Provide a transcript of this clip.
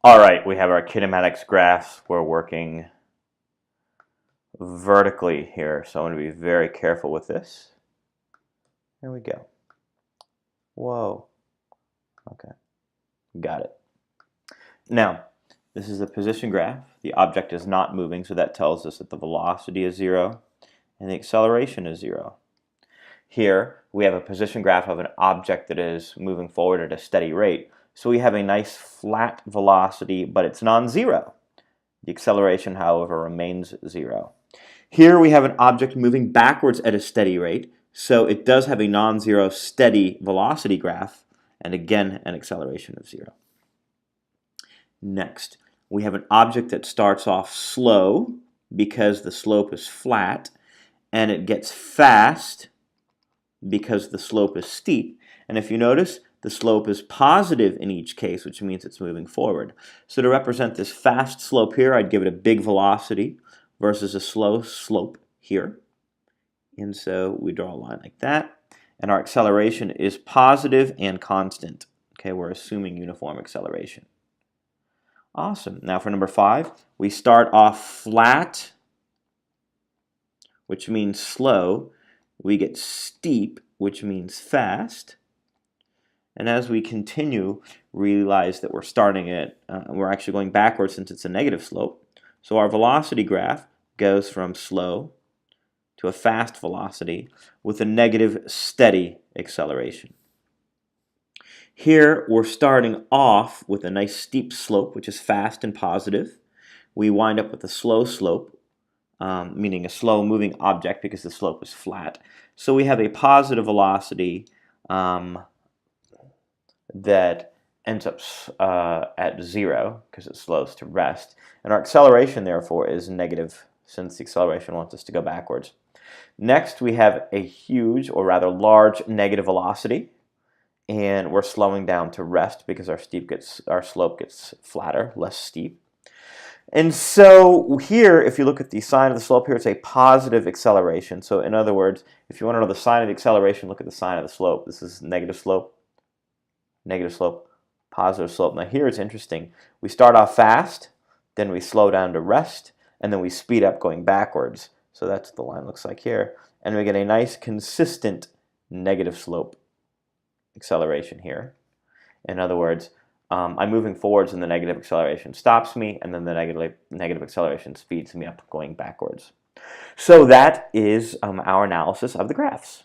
All right, we have our kinematics graphs. We're working vertically here, so I'm going to be very careful with this. Here we go. Whoa. Okay, got it. Now, this is a position graph. The object is not moving, so that tells us that the velocity is 0 and the acceleration is 0. Here, we have a position graph of an object that is moving forward at a steady rate. So we have a nice flat velocity, but it's non-zero. The acceleration, however, remains 0. Here we have an object moving backwards at a steady rate, so it does have a non-zero steady velocity graph, and again an acceleration of 0. Next, we have an object that starts off slow because the slope is flat, and it gets fast because the slope is steep. And if you notice, the slope is positive in each case, which means it's moving forward. So to represent this fast slope here, I'd give it a big velocity versus a slow slope here. And so we draw a line like that. And our acceleration is positive and constant. Okay, we're assuming uniform acceleration. Awesome. Now for number 5, we start off flat, which means slow. We get steep, which means fast. And as we continue, realize that we're actually going backwards since it's a negative slope. So our velocity graph goes from slow to a fast velocity with a negative steady acceleration. Here we're starting off with a nice steep slope, which is fast and positive. We wind up with a slow slope, meaning a slow moving object because the slope is flat. So we have a positive velocity that ends up at 0 because it slows to rest. And our acceleration, therefore, is negative since the acceleration wants us to go backwards. Next, we have a huge, or rather large, negative velocity. And we're slowing down to rest because our slope gets flatter, less steep. And so here, if you look at the sign of the slope here, it's a positive acceleration. So in other words, if you want to know the sign of the acceleration, look at the sign of the slope. This is negative slope, positive slope. Now here it's interesting. We start off fast, then we slow down to rest, and then we speed up going backwards. So that's what the line looks like here. And we get a nice consistent negative slope acceleration here. In other words, I'm moving forwards and the negative acceleration stops me, and then the negative acceleration speeds me up going backwards. So that is our analysis of the graphs.